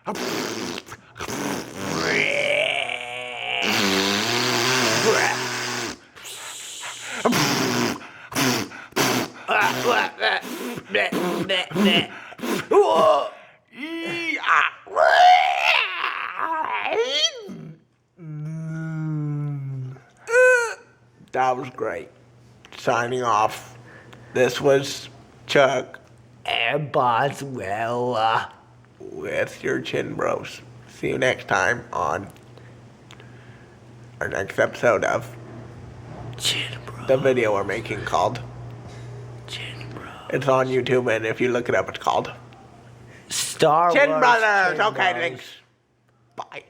Help me! That was great. Signing off. This was Chuck And Boswell. with your Chin Bros. See you next time on our next episode of Chin Bro. the video we're making called Chin Bro. It's on YouTube, and if you look it up, it's called Star Chin Wars Brothers. Chin Okay, Bros. thanks. Bye.